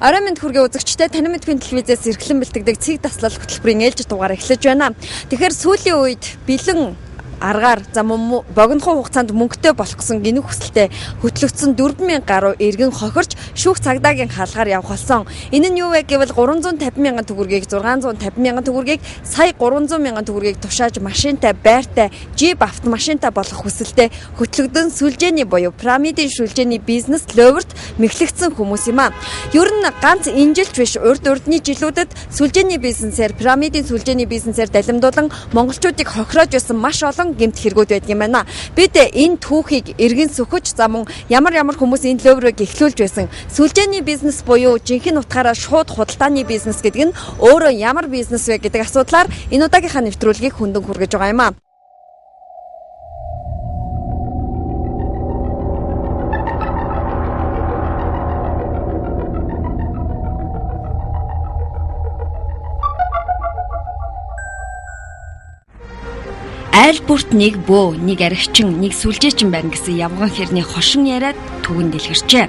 Орой мэнд хүргээ үзэгчтэй Таны мэдхийн телевизээс эрхлэн бэлтгэдэг цэг таслал хөтөлбөрийн ээлж дугаар эхлэж байна. Тэгэхээр сүүлийн үед бэлэн аргаар богинохоо хугацаанд мөнгөтэй болох гэсэн гинүг хүсэлтэд хөтлөгдсөн 4,000 гаруй иргэн хохирч шүүх цагдаагийн хаалгаар явах болсон. Энэ нь юу вэ гэвэл 350,000 төгрөгийг 650,000 төгрөгийг сая 300,000 төгрөгийг тушааж машинтай, байртай, джип автомашинтай болох хүсэлтэд хөтлөгдөн сүлжээний буюу пирамидын сүлжээний бизнес ловрт мэхлэгдсэн хүмүүс юм а. Ер нь ганц энэ жилч биш, урд урдны жилүүдэд сүлжээний бизнесээр, пирамидын сүлжээний бизнесээр далимдуулан монголчуудыг хохироож байсан маш олон гэмт хэрэгүүд байдаг юм байна. Бид энэ түүхийг эргэн сөхөж замун ямар хүмүүс энэ ловрыг эхлүүлж байсан. Сүлжээний бизнес буюу жинхэнэ утгаараа шууд худалдааны бизнес гэдэг нь өөрөө ямар бизнес вэ гэдэг асуудлаар энэ удаагийнхаа нэвтрүүлгийг хүндэн хүргэж байгаа юм а. Айл бүрт нэг бөө, нэг аригчин, нэг сүлжээчин байна гэсэн явган хэрний хошин яриад түгэнд дэлгэрчээ.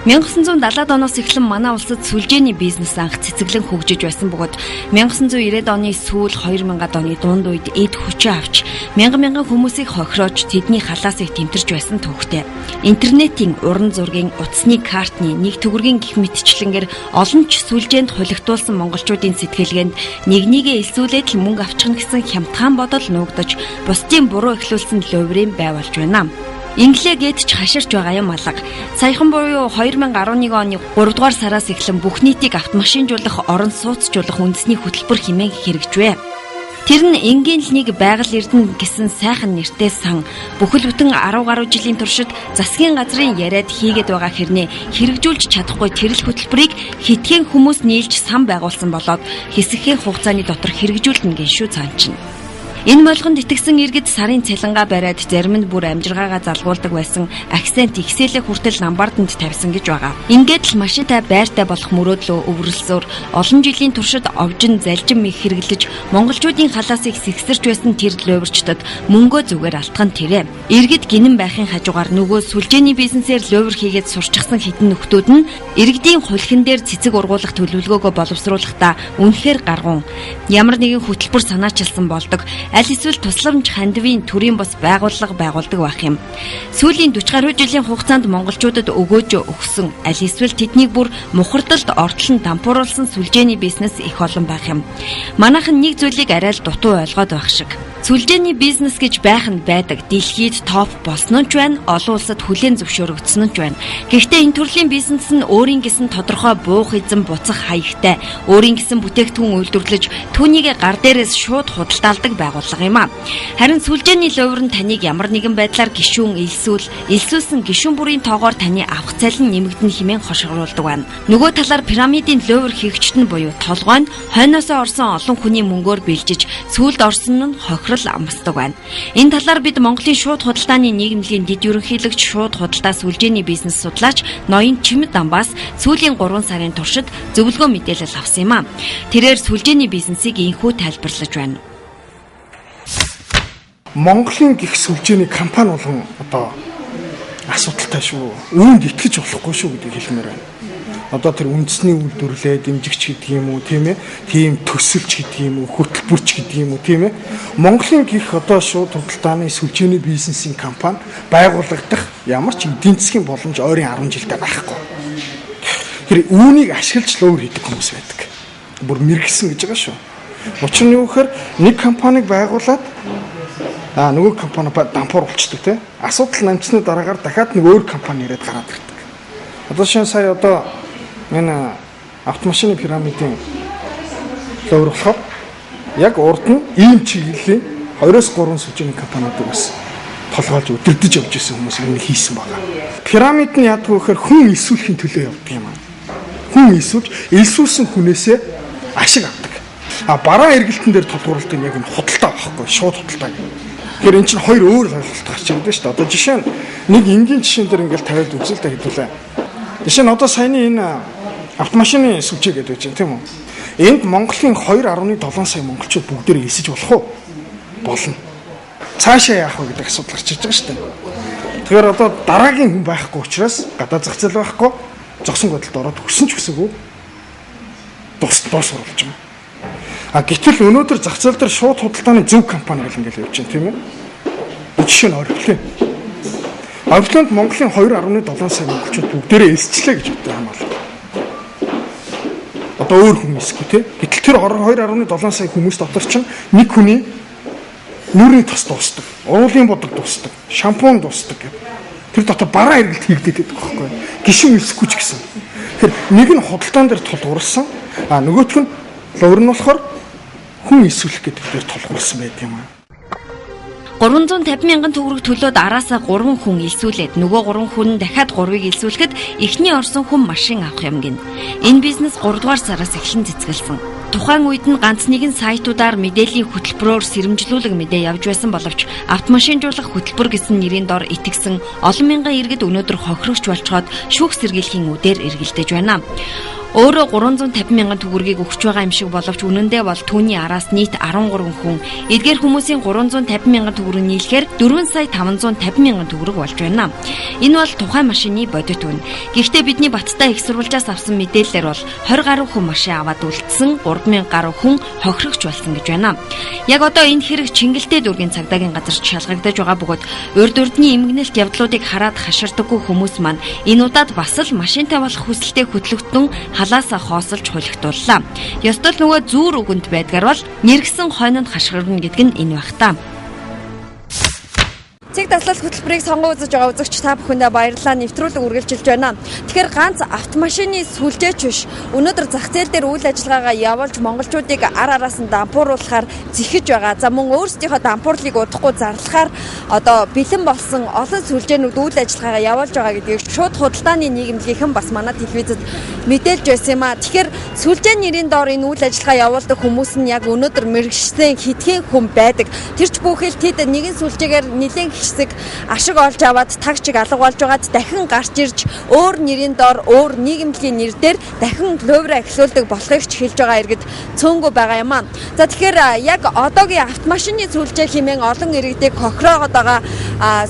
1970-ад оноос эхлэн манай улсад сүлжээний бизнес анх цэцэглэн хөгжиж байсан бөгөөд 1990-ад оны сүүл 2000-ад оны дунд үед эд хүчээ авч мянган хүмүүсийг хохироож тэдний халаасыг тэмтэрч байсан төвхтэй. Интернетийн уран зургийн утасны картны нэг төгрөгийн гих мэтчлэнгээр олон ч сүлжээнд хулигдуулсан монголчуудын сэтгэлгээнд нэгнийгээ элсүүлээд л мөнгө авчихна гэсэн хямдхан бодол нуугдаж бусдын буруу эхлүүлсэн ловрын байвалж байна. Инглигээд ч хаширч байгаа юм алга. Саяхан буюу 2011 оны 3 дугаар сараас эхлэн бүх нийтийг автомашинжуулах, орон сууцжуулах үндэсний хөтөлбөр хэмээн хэрэгжвэ. Тэр нь энгийн л нэг байгаль эрдэнэ гэсэн сайхан нэртэй сан бүхэл бүтэн 10 гаруй жилийн туршид засгийн газрын яриад хийгээд байгаа хэрнээ хэрэгжүүлж чадахгүй тэрл хөтөлбөрийг хитгэн хүмүүс нийлж сан байгуулсан болоод хэсэгхэн хугацааны дотор хэрэгжүүлнэ гэншүү цаанчна. Энэ болгонд итгэсэн иргэд сарын цалингаа бариад зарим нь бүр амжиргаагаа залгуулдаг байсан акцент ихсэлэх хүртэл ламбарданд тавьсан гэж байгаа. Ингээд л машинтай байртай болох мөрөөдлөө өвөрлсөөр олон жилийн туршид овжин залжин мэх хэрэглэж монголчуудын халаасыг сэгсэрч байсан тэр ловрчдод мөнгөө зүгээр алтхан тэрэ. Иргэд гинэн байхын хажуугаар нөгөө сүлжээний бизнесээр ловр хийгээд сурчсан хитэн нөхдүүд нь иргэдийн хулхин дээр цэцэг ургуулах төлөвлөгөөгөө боловсруулахдаа үнэхээр гаргуун. Ямар нэгэн хөтөлбөр санаачилсан болдог. Аль эсвэл тусламж хандивын төрийн бус байгууллага байгуулдаг байх юм. Сүүлийн 40 гаруй жилийн хугацаанд монголчуудад өгөөж өгсөн аль эсвэл тэднийг бүр мухардалд ортолон дампууруулсан сүлжээний бизнес их олон байх юм. Манайхан нэг зүйлийг арай л дутуу ойлгоод байх шиг. Сүлжээний бизнес гэж байх нь байдаг. Дэлхийд топ болсон нь ч байна, олон улсад хүлээн зөвшөөрөгдсөн нь ч байна. Гэхдээ энэ төрлийн бизнес нь өөрийн гэсэн тодорхой буух эзэн буцах хаягтай, өөрийн гэсэн бүтээгдэхүүн үйлдвэрлэж түүнийг гар дээрээс шууд худалдаалдаг байгууллага юм а. Харин сүлжээний ловр нь таныг ямар нэгэн байдлаар гишүүн элсүүлсэн гишүүн бүрийн тоогоор таны авах цалин нэмэгдэн хэмээн хошигруулдаг байна. Нөгөө талаар пирамидын ловр хийгчт нь буюу толгой нь хойноосоо орсон олон хүний мөнгөөр бэлжиж сүүлд орсон нь амсдаг байна. Энэ талаар бид Монголын шууд худалдааны нийгмийн дэд ерөнхийлөгч шууд худалдаа сүлжээний бизнес судлаач Ноён Чимэд Дамбаас сүүлийн 3 сарын туршид зөвлөгөө мэдээлэл авсан юм а. Тэрээр сүлжээний бизнесийг инхүү тайлбарлаж байна. Монголын гих сүлжээний компани болгон одоо асуудалтай шүү. Үүнд итгэж болохгүй шүү гэдгийг хэлмээр байна. Одоо тэр үндэсний үйлдвэрлэлээ дэмжигч гэдэг юм уу, тийм ээ? Тийм төсөлч гэдэг юм уу, хөтөлбөрч гэдэг юм уу, тийм ээ? Монголын гих одоо шууд худалдааны сүлжээний бизнесийн компани байгуулагдах ямар ч эдийн засгийн боломж ойрын 10 жилдээ байхгүй. Тэр үүнийг ашиглаж ловр хийдэг хүмүүс байдаг. Бүр мэрэгсэн гэж байгаа шүү. Учир нь юу гэхээр нэг компанийг байгуулад нөгөө компани дампуур болчдөг, тийм ээ? Асуудал намжсны дараагаар дахиад нэг өөр компани ирээд гараад ирдэг. Одоо сая энэ автомашины пирамидын ловр болохоор яг урд нь ийм чиглэлийн 2-3 сүлжээний компаниуд бас толгойлж өдөрдөж явж исэн хүмүүс энэ хийсэн байгаа. Пирамид нь яадаг вэ гэхээр хүн элсүүлэхийн төлөө явдаг юм аа. Хүн элсүүлсэн хүнээсээ ашиг авдаг. Бараа эргэлтэн дээр тулгуурлалтын яг энэ худалдаа байхгүй, шууд худалдаа гэх. Тэгэхээр эн чинь хоёр өөр ойлголт гарч ирдэг шүү дээ. Одоо жишээ нь нэг энгийн жишээн дээр ингээл тавиад үзэл та хэдүүлээ. Жишээ нь одоо саяны энэ автомашины сүлжээ гэдэг чинь тийм үү? Энд Монголын 2.7 сая монголчууд бүгдээр элсэж болох уу? Болно. Цаашаа яах вэ гэдэг асуудал гарч ирж байгаа шүү дээ. Тэгэхээр одоо дараагийн хүн байхгүй учраас гадаа зах зээл байхгүй зогсон байдалд ороод өгсөн ч гэсэгүй доос оруулж байгаа. Гэтэл өнөөдөр зах зээл дээр шууд худалдааны зөв компани гэл ингээл явж байна тийм ээ. Жишээ нь Орифлейм. Орифлеймд Монголын 2.7 сая монголчууд бүгдээрээ элсчлээ гэж боддог юм байна. Одоо өөр хүн эсгүй тийм. Гэтэл тэр 2.7 сая хүмүүс дотор чинь нэг хүний нүрийн тос дуусдаг, уулын бодог дуусдаг, шампунь дуусдаг гэдэг. Тэр дотор бараа эргэлт хийгдээд байдаг байхгүй. Гишүүн элсгүй ч гэсэн. Тэгэхээр нэг нь худалдаан дээр тулгуурсан, нөгөөх нь өөр нь болохоор хүн эсвэлэх гэдэг дээр тулгуурсан байт юм аа. 350 мянган төгрөг төлөөд араасаа 3 хүн элсүүлээд нөгөө 3 хүн дахиад 3-ыг элсүүлэхэд эхний орсон хүн машин авах юм гин. Энэ бизнес 3 дугаар сараас эхлэн цэцгэлсэн. Тухайн үед нь ганц нэгэн сайтуудаар мэдээллийн хөтөлбөрөөр сэрэмжлүүлэг мэдээ явж байсан боловч автомашинжуулах хөтөлбөр гэсэн нэрийн дор итгэсэн олон мянган иргэд өнөөдөр хохирогч болцоход шүүх сэргийлэхийн үдээр эргэлдэж байна. Өөрөө 350 мянган төгрөгийг өгч байгаа юм шиг боловч үнэндээ бол түүний араас нийт 13 хүн эдгээр хүмүүсийн 350 мянган төгрөг нийлэхээр 4 сая 550 мянган төгрөг болж байна. Энэ бол тухайн машины бодит үн. Гэхдээ бидний Баттай их сурвалжаас авсан мэдээлэлээр бол 20 гаруй хүн машин аваад үлдсэн 3000 гаруй хүн хохирогч болсон гэж байна. Яг одоо энэ хэрэг Чингэлтэй дүүргийн цагдаагийн газарт шалгагдаж байгаа бөгөөд урд урдны эмгэнэлт явдлуудыг хараад хаширдаггүй хүмүүс маань энэ удаад бас л машинтай болох хүсэлтэд хөтлөгдөн халаасаа хоосолж хулигтууллаа. Ёстол нөгөө зүүр үгэнд байдгаар бол нэргсэн хойнонд хашгирна гэдэг нь энэ байх та. Цэг таслал хөтөлбөрийг сонгон үзэж байгаа үзэгч та бүхэндээ баярлалаа, нэвтрүүлэг үргэлжилж байна. Тэгэхээр ганц автомашины сүлжээч биш. Өнөөдөр зах зээл дээр үйл ажиллагаагаа явуулж монголчуудыг ар араас нь дампууруулахаар зэхэж байгаа. За мөн өөрсдийнхөө дампуурлыг удахгүй зарлахаар одоо бэлэн болсон олон сүлжээнүүд үйл ажиллагаагаа явуулж байгаа гэдгийг шууд худалдааны нийгэмлэгийнхэн бас манай телевизэд мэдээлж байсан юм а. Тэгэхээр сүлжээний нэрийн доор энэ үйл ажиллагаа явуулдаг хүмүүс нь яг өнөөдөр мэргэшсэн хитгэн хүн байдаг. Тэрч бүхэл тэд нэгэн сүлжээгээр нэлээд хэсэг ашиг олж аваад тагчиг алга болж байгаад дахин гарч ирж өөр нэрийн доор өөр нийгэмлэгийн нэр дээр дахин ловра эхлүүлдэг болохыг ч хэлж байгаа иргэд цөөнгөө байгаа юм аа. За тэгэхээр яг одоогийн автомашины сүлжээ хэмээн олон иргэдийг хохироогоод байгаа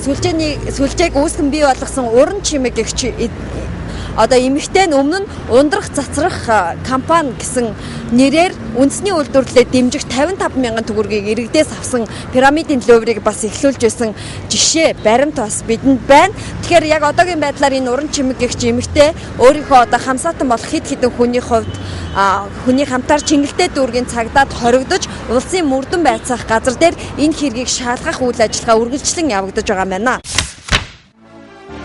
сүлжээг үүсгэн бий болгосон уран чимэг гэгч одоо эмэгтэй нь өмнө нь ундрах цацрах компани гэсэн нэрээр үндэсний үйлдвэрлэлд дэмжих 55 мянган төгрөгийг иргэдээс авсан пирамидын ловрыг бас эхлүүлж байсан жишээ баримт бас бидэнд байна. Тэгэхээр яг одоогийн байдлаар энэ уран чимэг гэгч эмэгтэй өөрийнхөө одоо хамсаатан болох хэд хэдэн хүний хувьд хүний хамтаар Чингэлтэй дүүргийн цагдаад хоригдож улсын мөрдөн байцаах газар дээр энэ хэргийг шалгах үйл ажиллагаа үргэлжлэн явагдаж байгаа юм байна.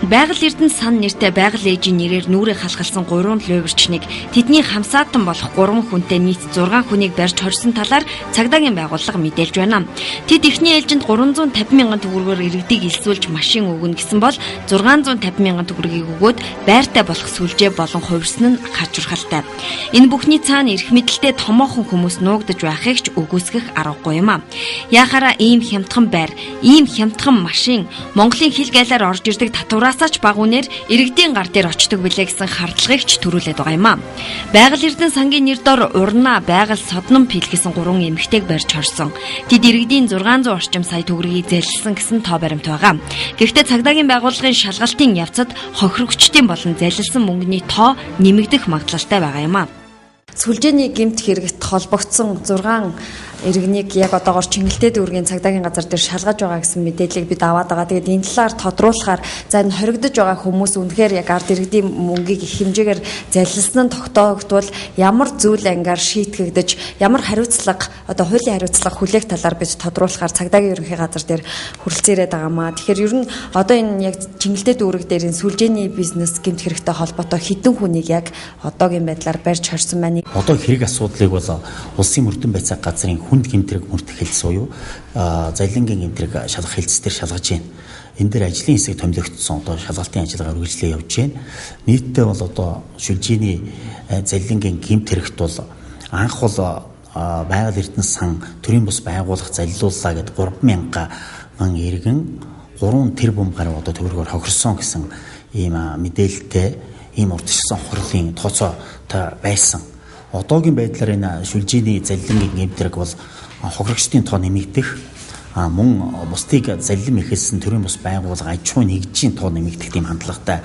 Байгаль эрдэнэ сан нэртэй байгаль ээжийн нэрээр нүрээ халахалсан 3 ловрчныг тэдний хамсаатан болох 3 хүнтэй нийт 6 хүнийг барьж хорьсон талаар цагдаагийн байгууллага мэдээлж байна. Тэд эхний ээлжинд 350 мянган төгрөгөөр иргэдийг элсүүлж машин өгнө гэсэн бол 650 мянган төгрөгийг өгөөд байртай болох сүлжээ болон хувирсан нь хачурхалтай. Энэ бүхний цаана эрх мэдэлтэй томоохон хүмүүс нуугдаж байхыг ч үгүйсгэх аргагүй юм а. Яхаараа ийм хямдхан байр, ийм хямдхан машин Монголын хил гайлаар орж ирдэг татвараасаач баг үнээр иргэдийн гар дээр очдог билээ гэсэн хардлагыг ч төрүүлээд байгаа юм а. Байгаль эрдэнэ сангийн нэр дор урнаа байгаль содном пил гэсэн 3 эмэгтэйг барьж хорсон. Тэд иргэдийн 600 орчим сая төгрөгийг зайлшсан гэсэн тоо баримт байгаа. Гэхдээ цагдаагийн байгууллагын шалгалтын явцад хохирогчдын болон зайлшсан мөнгөний тоо нэмэгдэх магадлалтай байгаа юм а. Сүлжээний гэмт хэрэгт холбогдсон 6 иргэнийг яг одоогоор Чингэлтэй дүүргийн цагдаагийн газар дээр шалгаж байгаа гэсэн мэдээллийг бид аваад байгаа. Тэгээд энэ талаар тодруулахаар за энэ хоригдож байгаа хүмүүс үнэхээр яг ард иргэдийн мөнгийг их хэмжээгээр залилсан нь тогтоогдвол ямар зүйл ангаар шийтгэгдэж ямар хариуцлага одоо хуулийн хариуцлага хүлээх талаар бид тодруулахаар цагдаагийн ерөнхий газар дээр хүрэлцэн ирээд байгаа маа. Тэгэхээр ер нь одоо энэ яг Чингэлтэй дүүрэг дээр энэ сүлжээний бизнес гэмт хэрэгтэй холбоотой хэдэн хүнийг яг одоогийн байдлаар барьж хорьсон байна. Одоо хэрэг асуудлыг бол улсын мөрдөн байцаах газрын хүнд гэмтрэг мөрдөх хэлц буюу залилангийн гэмтрэг шалгах хэлц дээр шалгаж байна. Энэ дээр ажлын хэсэг томилогдсон одоо шалгалтын ажиллагаа үргэлжлээ явж байна. Нийтдээ бол одоо сүлжээний залилангийн гэмт хэрэгт бол анх бол байгаль эрдэнэ сан төрийн бус байгуулах залилууллаа гэд 3000 иргэн 3 тэрбум гаруй одоо төгрөгөөр хохирсон гэсэн ийм мэдээлэлтэй ийм урдчилсан хурлын тооцоотой байсан. Одоогийн байдлаар энэ сүлжээний залилангийн гэмтрэг бол хохирогчдын тоо нэмэгдэх мөн бусдыг залилан мэхэлсэн төрийн бус байгууллага аж ахуйн нэгжийн тоо нэмэгдэх тийм хандлагатай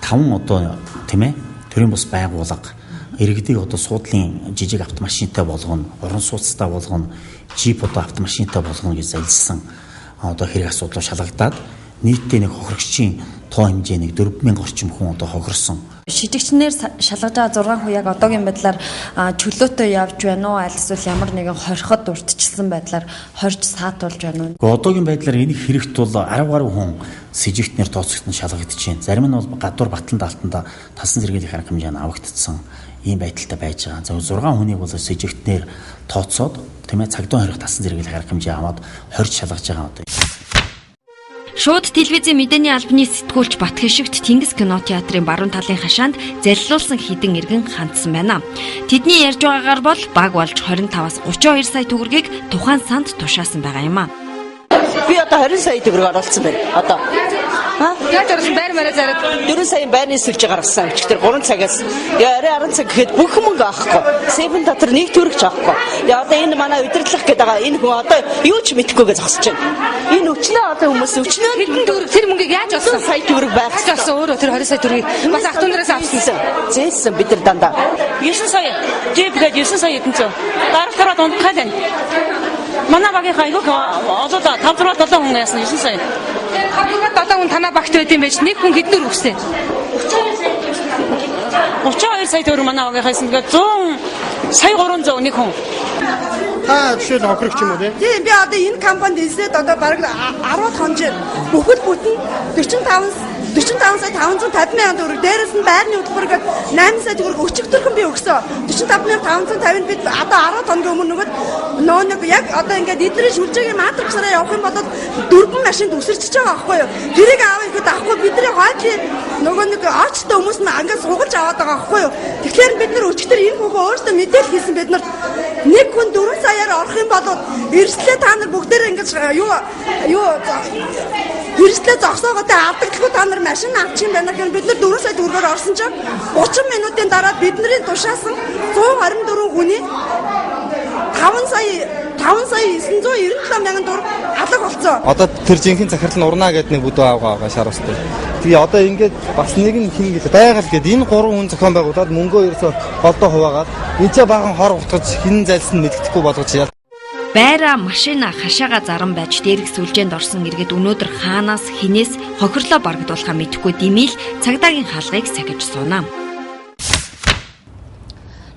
5 одоо тийм ээ төрийн бус байгууллага иргэдийг одоо суудлын жижиг автомашинтай болгоно, орон сууцтай болгоно, жип одоо автомашинтай болгоно гэж залилсан одоо хэрэг асуудал шалгагдаад нийтдээ нэг хохирогчийн тоо хэмжээ нэг 4000 орчим хүн одоо хохирсон. Шидэгчнэр шалгаж байгаа 6 хүн яг одоогийн байдлаар чөлөөтэй явж байна уу? Аль эсвэл ямар нэгэн хорход урдчилсан байдлаар хорж саатуулж байна уу? Одоогийн байдлаар энэ хэрэгт бол 10 гаруй хүн с ижигтнэр тооцогдсон шалгагдаж байна. Зарим нь бол гадуур батлан даалтанда талсан зэрэглэх арга хэмжээ нь авагдсан ийм байдалтай байж байгаа. За 6 хүнийг бол с ижигтнэр тооцоод тиймээ цагдаа хорих талсан зэрэглэх арга хэмжээ аваад хорж шалгаж байгаа одоо. Шууд телевизийн мэдээний албаны сэтгүүлч Бат Хишигт Тэнгис кино театрын баруун талын хашаанд залилуулсан хідэн иргэн хандсан байна. Тэдний ярьж байгаагаар бол баг болж 25-аас 32 сая төгрөгийг тухайн санд тушаасан байгаа юм а. Би одоо 20 сая төгрөг оруулсан байна. Одоо. Яаж орсон байр морой зарад 4 сая байрны сүлж гаргасан. Өчигдөр 3 цагаас арай 10 цаг гэхэд бүх мөнгө авахгүй. Севен дотор нэг төгрөгч авахгүй. Одоо энэ манай удирдлах гэдэг байгаа энэ хүн одоо юу ч мэдэхгүйгээ зогсож байна. Энэ өчнөө одоо хүмүүс өчнөө хэдэн төгрөг тэр мөнгийг яаж олсон? Сая төгрөг байх. Яаж олсон өөрөө тэр 20 сая төгрөгийг бас ах トゥ нараас авсан. Зээсэн бид нар дандаа 9 сая. Жиплээд 9 сая эдэн цаа. Дарагтараа дундхай байна. Манай багийн хайгук одоо 5-7 хүн яасан 9 сая. 5-7 хүн танаа багт байт юм байж нэг хүн хэднэр өгсөн? 32 сая төгрөг манай багийн хайсан. Тэгээд 100 сая 300 нэг хүн. Жишээл хохирогч юм уу те? Тийм би одоо энэ компанид эслээд одоо бараг 10 хоног бүхэл бүтэн 45 сая 550 мянган төгрөг дээрээс нь байрны хөтөлбөр гээд 8 сая төгрөг өчигдөрхөн би өгсөн. 45,550 бид одоо 10 хоногийн өмнө нөгөө нэг яг одоо ингээд эдний шүлжээгийн матриксаараа явах юм бол 4 машинд үсэрчиж байгаа байхгүй юу? Тэрийг аавь ихэд авахгүй бидний хойдлын нөгөө нэг очтой хүмүүс нь ингээд сугалж аваад байгаа байхгүй юу? Тэгэхээр бид нар өчигдөр энэ хүүхөө өөрсдөө мэдээлэл хийсэн бид нар нэг хүн 4 саяар орох юм бол эрсдлээ та нар бүгдээрээ ингээд юу эрсдлээ зогсоогоотой алдагдaltaгүй та нар машин авчих юм байна гэхээр бид нар 4 сая төгрөгөөр орсон чинь 30 минутын дараа бидний тушаасан 124 хүний 5 сая 997 мянган төгрөг алга болцсон. Одоо тэр жинхэнэ захирал нь урнаа гэдэг нэг бүдүү авгаа шаруулсан. Тэгээ одоо ингээд бас нэг нь хин гэдэг байгаль гэдэг энэ 3 хүн зохион байгуулад мөнгөө ерөөсө голдоо хуваагаад энэ ч баахан хор утгаж хин зайлсан мэддэхгүй болгож яа. Байра машина хашаага заран байж дээрх сүлжээнд орсон иргэд өнөөдөр хаанаас хинээс хохирлоо барагдуулахаа мэдэхгүй димийл цагдаагийн хаалгыг сахиж суунаа.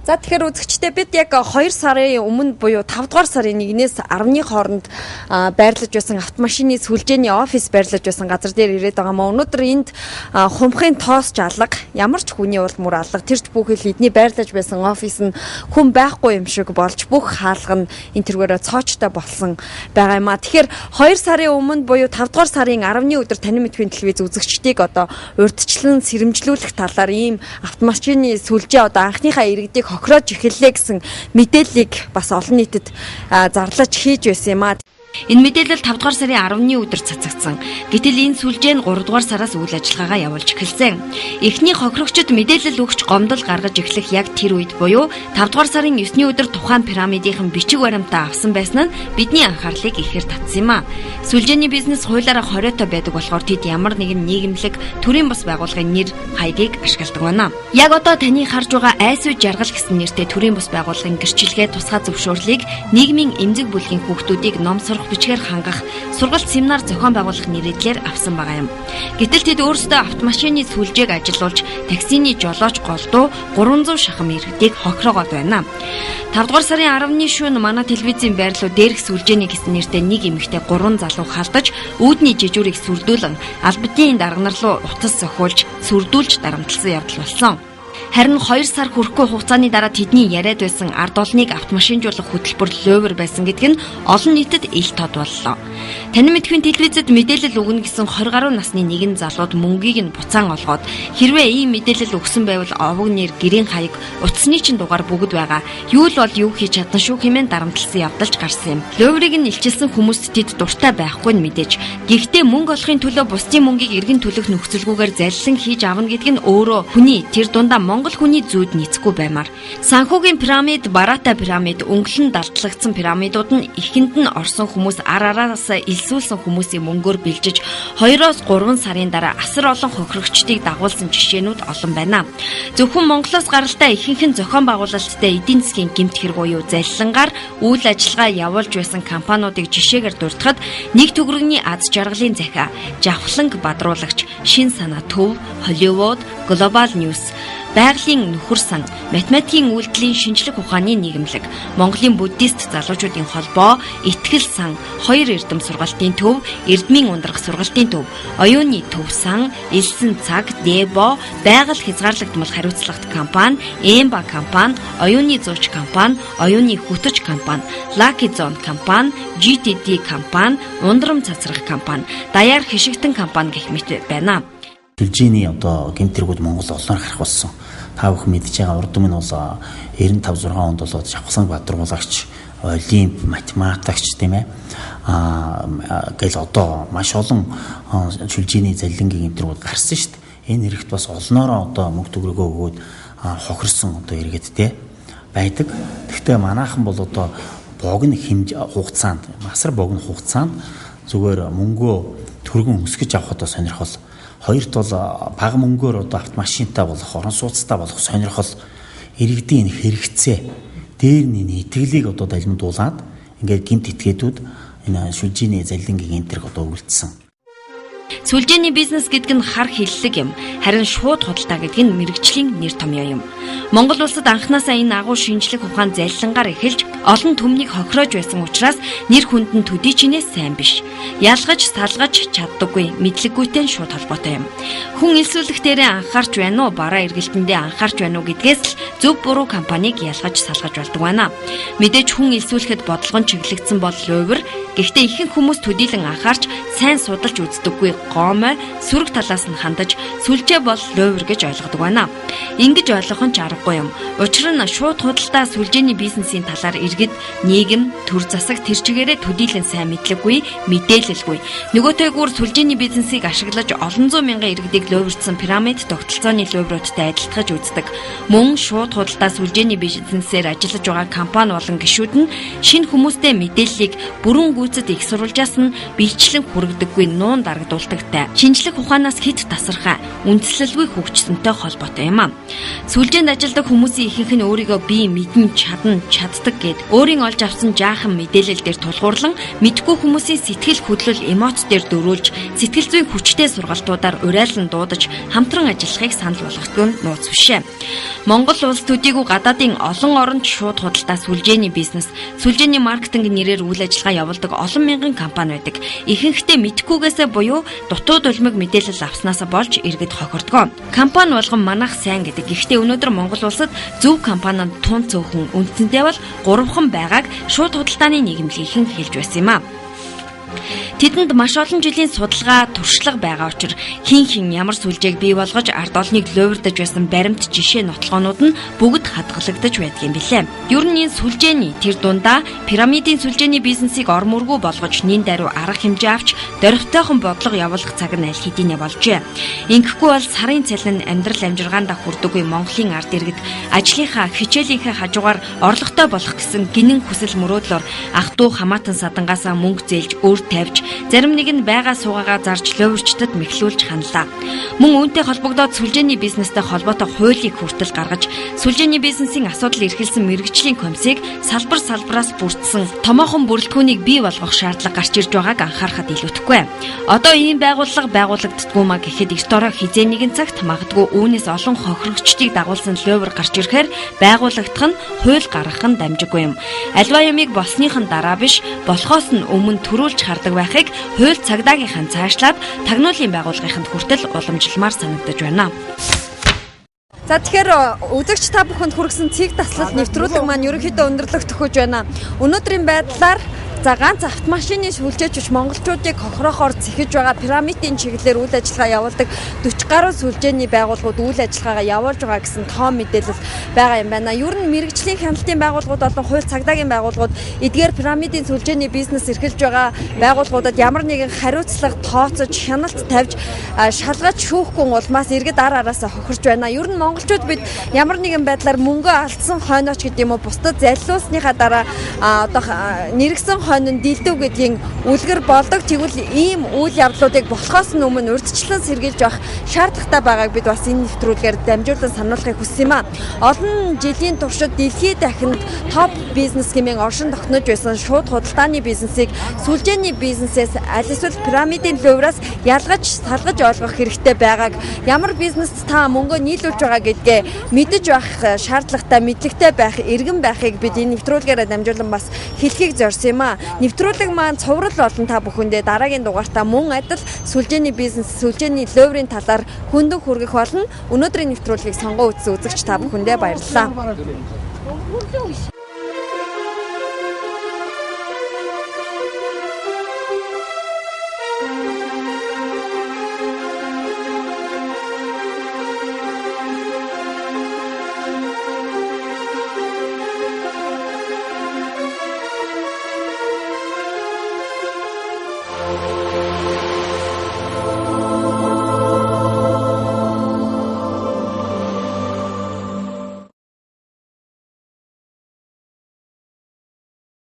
За тэгэхээр үзэгчдээ бид яг 2 сарын өмнө буюу 5 дугаар сарын 1-ээс 10-ны хооронд байрлаж байсан автомашины сүлжээний офис байрлаж байсан газар дээр ирээд байгаа маа. Өнөөдөр энд хумхын тоос жалга, ямар ч хүний урд мөр алга, тэрч бүхэл эдний байрлаж байсан офис нь хүн байхгүй юм шиг болж бүх хаалга нь энэ тэргээрээ цоочтой болсон байгаа юм а. Тэгэхээр 2 сарын өмнө буюу 5 дугаар сарын 10-ны өдөр Таны мэдхийн телевиз үзэгчдийг одоо урьдчилан сэрэмжлүүлэх талаар ийм автомашины сүлжээ одоо анхныхаа иргэдийг хохироож эхэллээ гэсэн мэдээллийг бас олон нийтэд зарлаж хийж байсан юм а. Энэ мэдээлэл 5 дугаар сарын 10-ны өдөр цацагдсан. Гэтэл энэ сүлжээ нь 3 дугаар сараас үйл ажиллагаагаа явуулж эхэлсэн. Эхний хохирогчд мэдээлэл өгч гомдол гаргаж эхлэх яг тэр үед буюу 5 дугаар сарын 9-ний өдөр тухайн пирамидын бичиг баримтаа авсан байсан нь бидний анхаарлыг ихээр татсан юм а. Сүлжээний бизнес хуулиараа хориотой байдаг болохоор тэд ямар нэгэн нийгэмлэг төрийн бас байгууллагын нэр хаягийг ашигладаг байна. Яг одоо таны харж байгаа айсуу жаргал гэсэн нэртэй төрийн бас байгууллагын гэрчилгээ тусгай зөвшөөрлийг нийгмийн эмзэг бүлгийн хүүхдүүдийг ном бичгээр хангах сургалт семинар зохион байгуулах нэрээр авсан байгаа юм. Гэтэл тэд өөрсдөө автомашины сүлжээг ажилуулж таксины жолооч голдуу 300 шахам иргэдийг хохироогоод байна. 5 дугаар сарын 10-ны шөнө манай телевизийн байрлал дээрх сүлжээний гэсэн нэртэй нэг эмэгтэй 3 залуу халтаж үүдний жижүүрийг сүрдүүлэн албадын дарга нар руу утас сохиулж сүрдүүлж дарамтлсан явдал болсон. Харин 2 сар хүрэхгүй хугацааны дараа тэдний яриад байсан ард олныг автомашинжуулах хөтөлбөр ловер байсан гэдэг нь олон нийтэд ил тод боллоо. Таны мэдхийн телевизэд мэдээлэл өгнө гэсэн 20 гаруй насны нэгэн залууд мөнгийг нь буцаан олгоод хэрвээ ийм мэдээлэл өгсөн байвал овог нэр гэрийн хаяг утасны чин дугаар бүгд байгаа. Юу л бол юу хийж чадна шүү хэмээн дарамтлсан явдалж гарсан юм. Ловерыг нь илчилсэн хүмүүст тэд дуртай байхгүй нь мэдээж. Гэхдээ мөнгө олохын төлөө бусдын мөнгийг эргэн төлөх нөхцөлгүйгээр залилан хийж авна гэдэг нь өөрөө хүний тэр дундаа Монгол хүний зүйд нийцэхгүй баймаар. Санхүүгийн пирамид, бараата пирамид, өнгөлн далдлагдсан пирамидууд нь ихэнд нь орсон хүмүүс ар араас илсүүлсэн хүмүүсийн мөнгөөр бэлжиж 2-3 сарын дараа асар олон хохирогчдыг дагуулсан жишээнүүд олон байна. Зөвхөн Монголоос гаралтай ихэнх нь зохион байгуулалттай эдийн засгийн гэмт хэрэг буюу залилангаар үйл ажиллагаа явуулж байсан компаниудыг жишээгээр дурдахад нэг төгрөгийн аз жаргалын захиа, Жавхланг бадруулагч, Шин санаа төв, Холливуд, Глобал Ньюс, байгалийн нөхөр сан, математикийн үйлдэлийн шинжлэх ухааны нийгэмлэг, Монголын буддист залуучуудын холбоо, итгэл сан, 2 эрдэм сургалтын төв, эрдмийн ундрах сургалтын төв, оюуны төв сан, элсэн цаг, Дебо, байгаль хязгаарлагдмал хариуцлагат компани, Эмба компани, оюуны зууч компани, оюуны хөтөч компани, Lucky Zone компани, GTD компани, ундрам цацрах компани, даяар хишигтэн компани гэх мэт байна. Сүлжээний одоо гэмтэргүүд Монгол олноор гарах болсон. Та бүхэн мэдж байгаа урд өмнө бол 95-6 онд бол Жавхланг бадруулагч, олимп, математикч тийм ээ. Гэл одоо маш олон сүлжээний залилангийн гэмтэргүүд гарсан шүү дээ. Энэ хэрэгт бас олноороо одоо мөнгө төгрөгөө өгөөд хохирсон одоо иргэдтэй байдаг. Гэхдээ манайхан бол одоо богино хугацаанд, масар богино хугацаанд зүгээр мөнгөө төргөн өсгөж авахд сонирхол. Хоёрт бол бага мөнгөөр одоо автомашинтай болох, орон сууцтай болох сонирхол, иргэдийн хэрэгцээ, дээр нь итгэлийг одоо далимдуулаад ингээд гинт итгээдүүд энэ сүлжээний залилангийн энтерг одоо үлдсэн. Сүлжээний бизнес гэдэг нь хар хиллэг юм. Харин шууд худалдаа гэдэг нь мэрэгжлийн нэр томьёо юм. Монгол улсад анхнаасаа энэ агуу шинжлэх ухаан залилангаар эхэлж олон түмнийг хохироож байсан учраас нэр хүнд нь төдий чинээс сайн биш. Ялгаж, салгаж чаддаггүй, мэдлэггүйтэй шууд холбоотой юм. Хүн элсүүлэх дээрээ анхаарч байна уу, бараа эргэлтэндээ анхаарч байна уу гэдгээс л зөв буруу компанийг ялгаж, салгаж болдог байна. Мэдээж хүн элсүүлэхэд бодлогон чиглэгдсэн бол лувр. Гэхдээ ихэнх хүмүүс төдийлөн анхаарч сайн судалж үздэггүй гомой сүрэг талаас нь хандаж сүлжээ бол лувр гэж ойлгодог байна. Ингэж ойлгох нь ч аргагүй юм. Учир нь шууд худалдаа сүлжээний бизнесийн талаар иргэд, нийгэм, төр засаг тэр чигээрээ төдийлөн сайн мэдлэггүй, мэдээлэлгүй. Нөгөөтэйгүр сүлжээний бизнесийг ашиглаж олон зуун мянган иргэдийг луврдсан пирамид тогтолцооны лувруудтай адилтгаж үздэг. Мөн шууд худалдаа сүлжээний бизнесээр ажиллаж байгаа компани болон гишүүд нь шинэ хүмүүстэй мэдээллийг бүрэн гүйцэд их сурвалжаас нь биечлэн хүргдэггүй нуун дарагдуулдагтай. Шинжлэх ухаанаас хэд тасархаа, үндэслэлгүй хөгжсөнтэй холбоотой юм а. Сүлжээнд ажилладаг хүмүүсийн ихэнх нь өөрийгөө бие мэдэн чаддаг гэд өөрийн олж авсан жаахан мэдээлэл дээр тулгуурлан мэдгүй хүмүүсийн сэтгэл хөдлөл эмоц дээр дөрүүлж сэтгэл зүйн хүчтэй сургалтуудаар урайлан дуудаж хамтран ажиллахыг санал болгохгүй нь нууц бишээ. Монгол улс төдийгүй гадаадын олон оронд шууд худалдаа сүлжээний бизнес, сүлжээний маркетинг нэрээр үйл ажиллагаа явуулдаг олон мянган компани байдаг. Ихэнхдээ мэдхгүйгээсээ буюу дутууд улмиг мэдээлэл авснаасаа болж иргэд хохирдгоо. Компани болгон манайх сайн гэдэг. Гэхдээ өнөөдөр Монгол улсад зөв компаниуд тун цөөхөн үндсэндээ бол 3хан байгааг шууд худалдааны нийгэмлэгийн хэлж байсан юм а. Тэдэнд маш олон жилийн судалгаа, туршлага байгаа учраас хин ямар сүлжээг бий болгож ард олныг луврдаж байсан баримт жишээ нотлогоонууд нь бүгд хадгалагдаж байдаг юм билээ. Ер нь энэ сүлжээний тэр дундаа пирамидын сүлжээний бизнесийг ормөргөө болгож нин даруй арга хэмжээ авч дөрвтойхон бодлого явуулах цаг нь аль хэдийнэ болжээ. Ингэхгүй бол сарын цалин амьдрал амжиргаандаа хүрдэггүй Монголын ард иргэд ажлынхаа хичээлийнхээ хажуугаар орлоготой болох гэсэн гинэн хүсэл мөрөөдлөөр ах トゥ хамаатан садангаасаа мөнгө зээлж өөр тавьж зарим нэг нь байгаа суугаагаа зарж луврчдад мэхлүүлж ханлаа. Мөн үүнтэй холбогдоод сүлжээний бизнестэй холбоотой хуулийг хүртэл гаргаж сүлжээний бизнесийн асуудал эрхэлсэн мэрэгжлийн комиссийг салбараас бүрдсэн томоохон бүрэлдэхүүнийг бий болгох шаардлага гарч ирж байгааг анхаарахад илүүтэхгүй. Одоо ийм байгууллага байгуулагддаггүй маа гэхэд эрт орой хизээ нэгэн цагт магадгүй үүнээс олон хохирогчдыг дагуулсан лувр гарч ирэхээр байгуулагдах нь хууль гаргах нь дамжиггүй юм. Альва юмыг болсныхан дараа биш, болохоос нь өмнө төрүүлж хардаг байхыг хууль цагдаагийнхан цаашлаад тагнуулын байгууллагынханд хүртэл уламжилмаар санагдаж байна. За тэгэхээр үзэгч та бүхэнд хүргэсэн цэг таслал нэвтрүүлэг маань ерөнхийдөө өндөрлөг төхөж байна. Өнөөдрийн байдлаар За ганц автомашины сүлжээч биш монголчуудыг хохрохоор зэхэж байгаа пирамидын чиглэлээр үйл ажиллагаа явуулдаг 40 гаруй сүлжээний байгууллагууд үйл ажиллагаагаа явуулж байгаа гэсэн тоо мэдээлэл байгаа юм байна. Ер нь мэрэгжлийн хяналтын байгууллагууд болон хууль цагдаагийн байгууллагууд эдгээр пирамидын сүлжээний бизнес эрхэлж байгаа байгууллагуудад ямар нэгэн хариуцлага тооцож хяналт тавьж шалгаж шүүхгүй улмаас иргэд ар араасаа хохирч байна. Ер нь монголчууд бид ямар нэгэн байдлаар мөнгө алдсан хойнооч гэдэг юм уу бусдад залилуулсныхаа дараа одоо нэргсэн хойно дилдэв гэдгийн үлгэр болдог. Тэгвэл ийм үйл явдлуудыг болохоос өмнө урьдчилан сэргийлж авах шаардлагатай байгааг бид бас энэ нэвтрүүлгээр дамжуулан сануулахыг хүссэн юм а. Олон жилийн туршид дэлхийд дахинд топ бизнес хэмээн оршин тогтнож байсан шууд худалдааны бизнесийг сүлжээний бизнесээс аль эсвэл пирамидын лувраас ялгаж салгаж ойлгох хэрэгтэй байгааг, ямар бизнест та мөнгө нийлүүлж байгаа гэдгээ мэдэж байх шаардлагатай, мэдлэгтэй байх, иргэн байхыг бид энэ нэвтрүүлгээрээ дамжуулан бас хэлхийг зорьсон юм а. Нэвтрүүлэг маань цуврал болон та бүхэндээ дараагийн дугаартаа мөн адил сүлжээний бизнес, сүлжээний луврын талаар хүндэн хүргэх болно. Өнөөдрийн нэвтрүүлгийг сонгон үзсэн үзэгч та бүхэндээ баярлалаа.